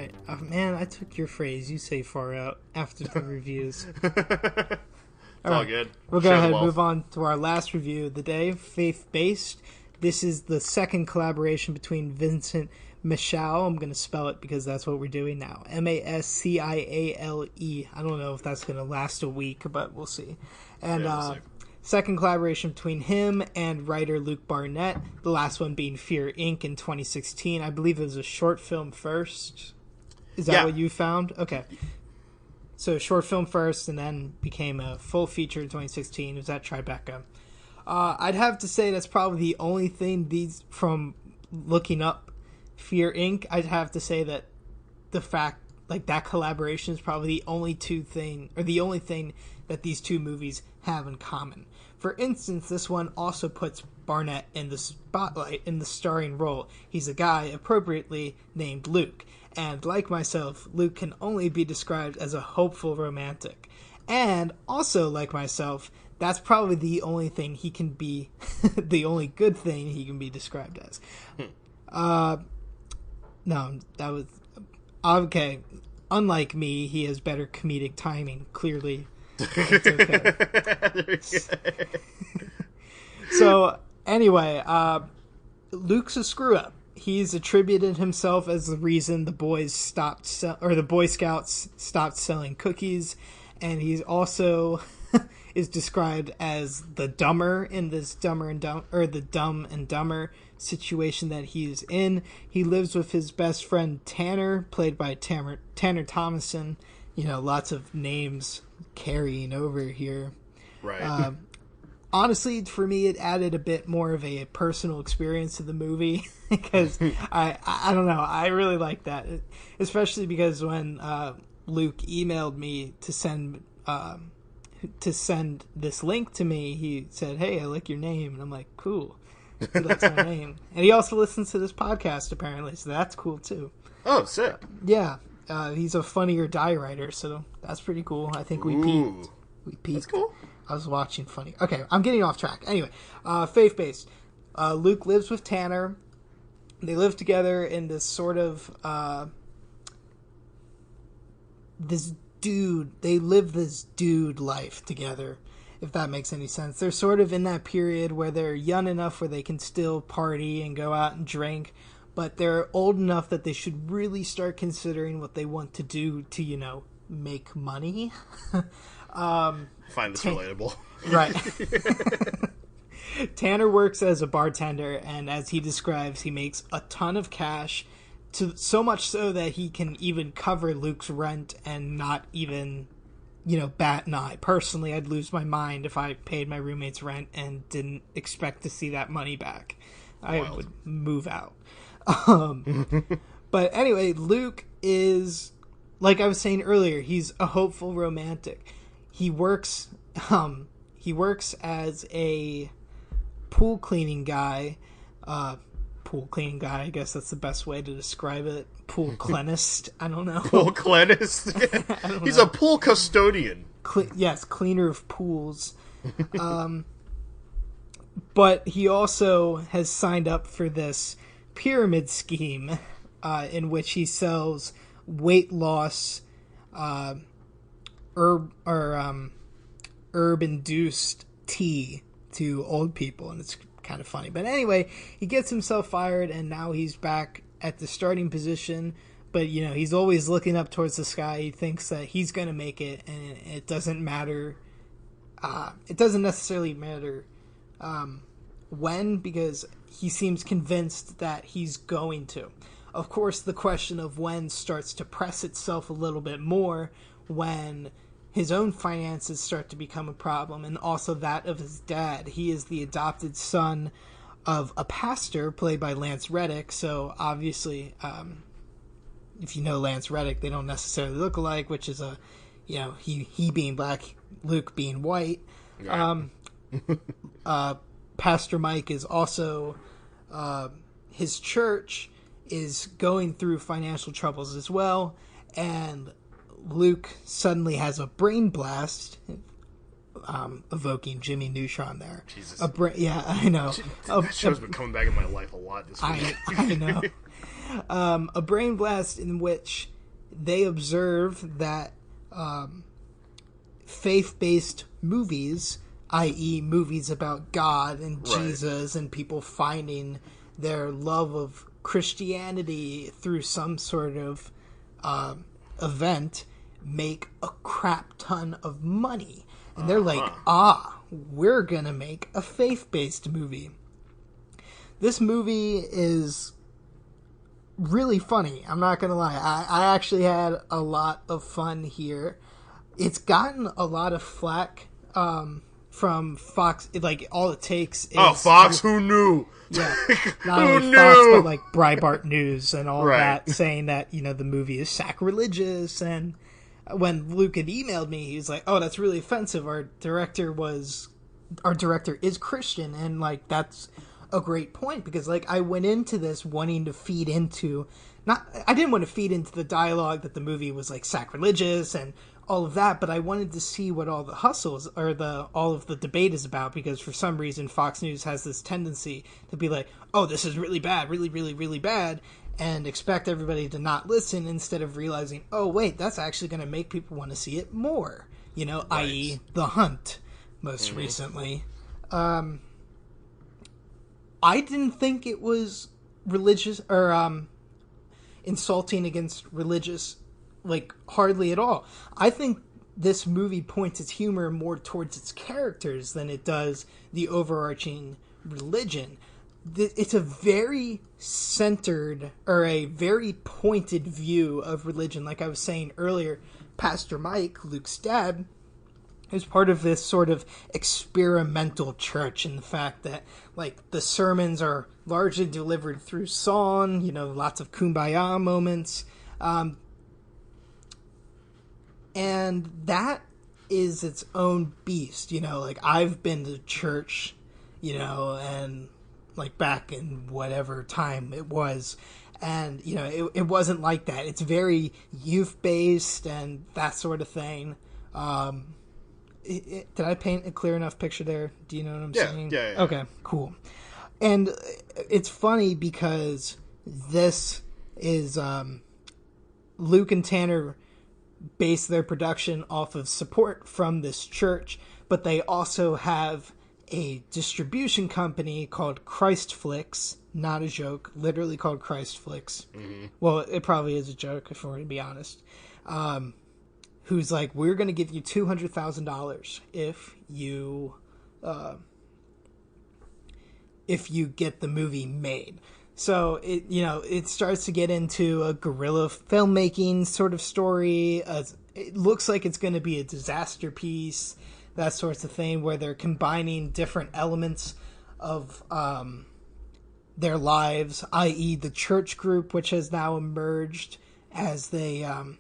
right. Man, I took your phrase. You say far out after the reviews. All good. We'll go ahead and move on to our last review of the day, Faith-Based. This is the second collaboration between Vincent Michal. I'm going to spell it because that's what we're doing now. Masciale. I don't know if that's going to last a week, but we'll see. And second collaboration between him and writer Luke Barnett. The last one being Fear Inc. in 2016. I believe it was a short film first. Is that what you found? Okay. So short film first, and then became a full feature in 2016. It was at Tribeca. I'd have to say that's probably the only thing from looking up Fear Inc. I'd have to say that the fact that collaboration is probably the only thing that these two movies have in common. For instance, this one also puts Barnett in the spotlight in the starring role. He's a guy appropriately named Luke. And like myself, Luke can only be described as a hopeful romantic. And also, like myself, that's probably the only thing he can be, the only good thing he can be described as. No, that was, okay. Unlike me, he has better comedic timing, clearly. It's okay. So, anyway, Luke's a screw-up. He's attributed himself as the reason the Boy Scouts stopped selling cookies, and he's also is described as the dumber in this the Dumb and Dumber situation that he's in. He lives with his best friend Tanner, played by Tanner Thomason. Lots of names carrying over here. Right. Honestly, for me, it added a bit more of a personal experience to the movie because I don't know. I really like that, especially because when Luke emailed me to send this link to me, he said, "Hey, I like your name," and I'm like, "Cool." He likes my name, and he also listens to this podcast apparently, so that's cool too. Oh, sick! Yeah, he's a Funny or Die writer, so that's pretty cool. I think we peaked. That's cool. I was watching Funny. Okay, I'm getting off track. Anyway, faith-based. Luke lives with Tanner. They live together in this sort of they live this dude life together, if that makes any sense. They're sort of in that period where they're young enough where they can still party and go out and drink, but they're old enough that they should really start considering what they want to do to, make money. Find this relatable. Right. Tanner works as a bartender, and as he describes, he makes a ton of cash, so much so that he can even cover Luke's rent and not even, bat an eye. Personally, I'd lose my mind if I paid my roommate's rent and didn't expect to see that money back. I would move out. But anyway, Luke is, like I was saying earlier, he's a hopeful romantic. He works as a pool cleaning guy. I guess that's the best way to describe it. Pool cleanist. I don't know. Pool cleanist? He's a pool custodian. Yes, cleaner of pools. But he also has signed up for this pyramid scheme in which he sells weight loss herb-induced tea to old people, and it's kind of funny. But anyway, he gets himself fired, and now he's back at the starting position, but he's always looking up towards the sky. He thinks that he's going to make it, and it doesn't matter. It doesn't necessarily matter when, because he seems convinced that he's going to. Of course, the question of when starts to press itself a little bit more when his own finances start to become a problem, and also that of his dad. He is the adopted son of a pastor, played by Lance Reddick, so obviously, if you know Lance Reddick, they don't necessarily look alike, which is he being black, Luke being white. Right. Pastor Mike is also, his church is going through financial troubles as well, and Luke suddenly has a brain blast, evoking Jimmy Neutron there. Jesus. Yeah, I know. That show's been coming back in my life a lot this week. I know. A brain blast in which they observe that faith-based movies, i.e. movies about God and Jesus and people finding their love of Christianity through some sort of event, make a crap ton of money. And they're like, we're going to make a faith-based movie. This movie is really funny. I'm not going to lie. I actually had a lot of fun here. It's gotten a lot of flack from Fox. Like, all it takes is... Fox, who knew? Yeah. Not only Fox, but like Breitbart News and all that, saying that, the movie is sacrilegious. And when Luke had emailed me, he was like, "Oh, that's really offensive. Our director is Christian," and like that's a great point, because like I went into this wanting to feed into I didn't want to feed into the dialogue that the movie was like sacrilegious and all of that, but I wanted to see what all the hustles or all of the debate is about, because for some reason Fox News has this tendency to be like, "Oh, this is really bad, really, really, really bad," and expect everybody to not listen, instead of realizing, oh, wait, that's actually going to make people want to see it more, i.e. The Hunt, most recently. I didn't think it was religious or insulting against religious, like, hardly at all. I think this movie points its humor more towards its characters than it does the overarching religion. It's a very centered, or a very pointed view of religion. Like I was saying earlier, Pastor Mike, Luke's dad, is part of this sort of experimental church, in the fact that, like, the sermons are largely delivered through song, lots of kumbaya moments. And that is its own beast, like, I've been to church, and like back in whatever time it was, and it wasn't like that. It's very youth based and that sort of thing. Did I paint a clear enough picture there? Do you know what I'm saying? Yeah. Okay, cool. And it's funny because this is Luke and Tanner base their production off of support from this church, but they also have a distribution company called Christflix, not a joke, literally called Christflix. Mm-hmm. Well, it probably is a joke, if we're going to be honest. Who's like, we're going to give you $200,000 if you get the movie made. So it starts to get into a guerrilla filmmaking sort of story. It looks like it's going to be a disaster piece, that sort of thing, where they're combining different elements of their lives, i.e. the church group, which has now emerged as the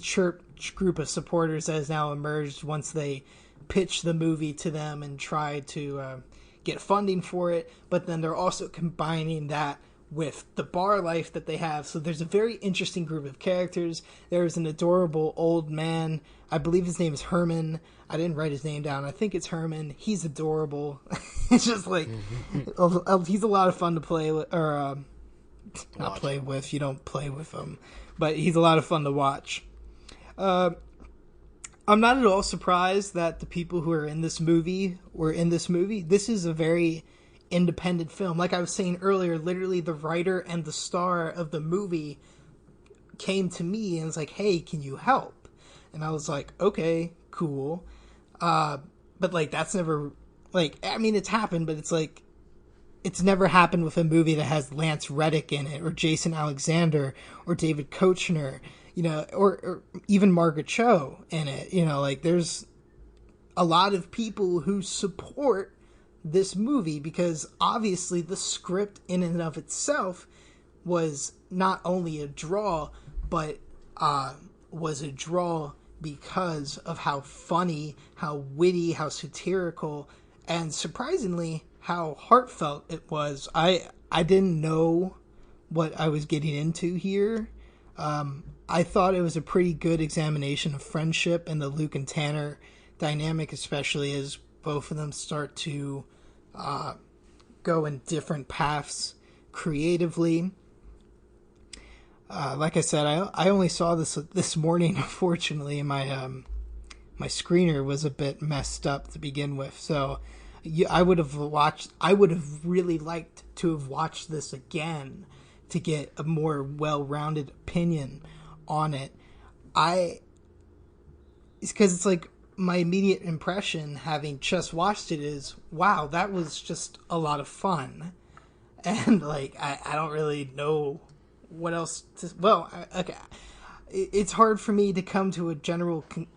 church group of supporters has now emerged once they pitch the movie to them and try to get funding for it. But then they're also combining that with the bar life that they have. So there's a very interesting group of characters. There's an adorable old man. I believe his name is Herman. I didn't write his name down. I think it's Herman. He's adorable. It's just like, he's a lot of fun to play with, or not play with. You don't play with him, but he's a lot of fun to watch. I'm not at all surprised that the people who are in this movie were in this movie. This is a very independent film. Like I was saying earlier, literally the writer and the star of the movie came to me and was like, "Hey, can you help?" And I was like, "Okay, cool." But like, that's never, like, I mean, it's happened, but it's like, it's never happened with a movie that has Lance Reddick in it, or Jason Alexander, or David Koechner, or even Margaret Cho in it. Like, there's a lot of people who support this movie, because obviously the script in and of itself was not only a draw, but was a draw because of how funny, how witty, how satirical, and surprisingly how heartfelt it was. I didn't know what I was getting into here. I thought it was a pretty good examination of friendship and the Luke and Tanner dynamic, especially as both of them start to go in different paths creatively. Like I said, I only saw this morning, unfortunately, and my screener was a bit messed up to begin with. So I would have really liked to have watched this again to get a more well-rounded opinion on it. It's because it's like my immediate impression, having just watched it, is, wow, that was just a lot of fun. And like, I don't really know what else to, okay. It's hard for me to come to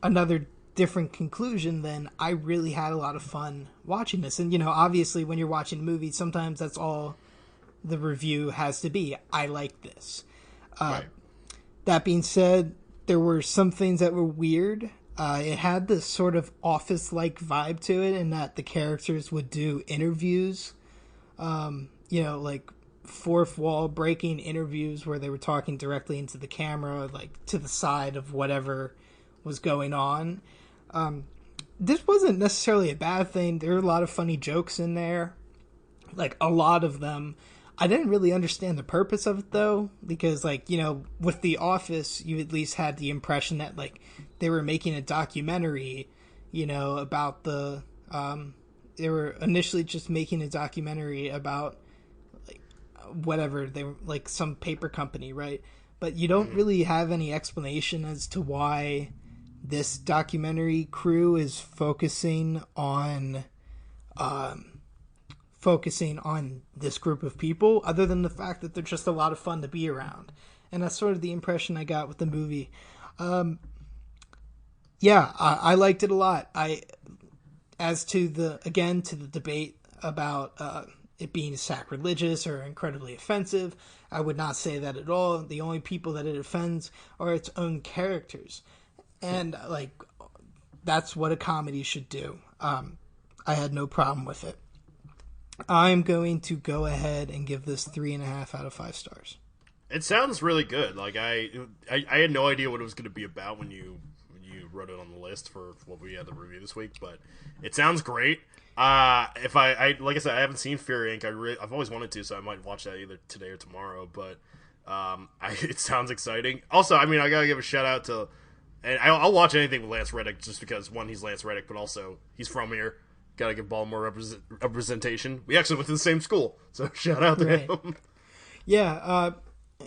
another different conclusion than I really had a lot of fun watching this. And, obviously when you're watching a movie, sometimes that's all the review has to be. I like this. Right. That being said, there were some things that were weird. It had this sort of Office-like vibe to it, in that the characters would do interviews, like fourth wall breaking interviews where they were talking directly into the camera, like to the side of whatever was going on. This wasn't necessarily a bad thing. There were a lot of funny jokes in there, like a lot of them. I didn't really understand the purpose of it, though, because, like, with The Office, you at least had the impression that, like, they were making a documentary, about the, they were initially just making a documentary about, like, whatever, they were, like, some paper company, right? But you don't really have any explanation as to why this documentary crew is focusing on this group of people, other than the fact that they're just a lot of fun to be around. And that's sort of the impression I got with the movie. I liked it a lot. As to the debate about it being sacrilegious or incredibly offensive, I would not say that at all. The only people that it offends are its own characters. And, like, that's what a comedy should do. I had no problem with it. I'm going to go ahead and give this 3.5 out of 5 stars. It sounds really good. Like, I had no idea what it was going to be about when you wrote it on the list for what we had to review this week, but it sounds great. If I like I said, I haven't seen Fear Inc. I've always wanted to, so I might watch that either today or tomorrow. But it sounds exciting. Also, I gotta give a shout out to, and I'll watch anything with Lance Reddick just because, one, he's Lance Reddick, but also he's from here. Gotta give Baltimore representation. We actually went to the same school, so shout out to him. Yeah,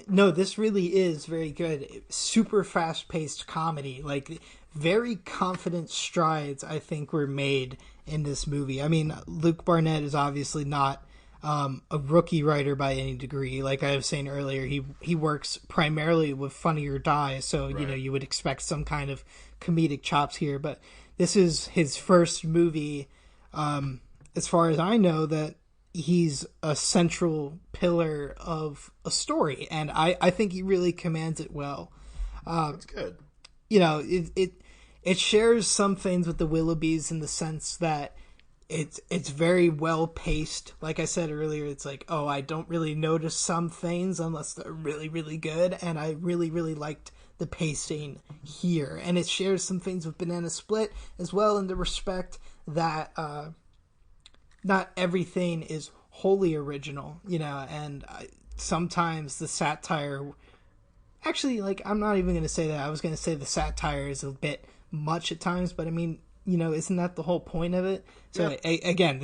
no, this really is very good. Super fast-paced comedy. Like, very confident strides, I think, were made in this movie. Luke Barnett is obviously not a rookie writer by any degree. Like I was saying earlier, he works primarily with Funny or Die, so, right. You would expect some kind of comedic chops here. But this is his first movie, as far as I know, that he's a central pillar of a story, and I think he really commands it well. That's good. It shares some things with the Willoughbys in the sense that it's very well paced. Like I said earlier, it's like, oh, I don't really notice some things unless they're really, really good, and I really, really liked the pacing here. And it shares some things with Banana Split as well, in the respect that not everything is wholly original, and sometimes the satire, actually, like, I'm not even going to say that. I was going to say the satire is a bit much at times, but isn't that the whole point of it? So yeah. Again,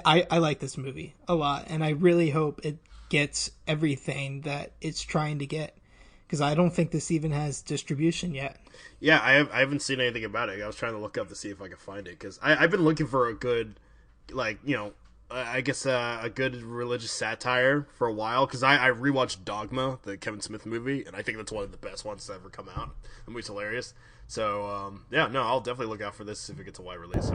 I like this movie a lot, and I really hope it gets everything that it's trying to get, because I don't think this even has distribution yet. Yeah, I haven't seen anything about it. I was trying to look up to see if I could find it, because I've been looking for a good, like, I guess a good religious satire for a while, because I rewatched Dogma, the Kevin Smith movie, and I think that's one of the best ones to ever come out. The movie's hilarious. So, I'll definitely look out for this if it gets a wide release.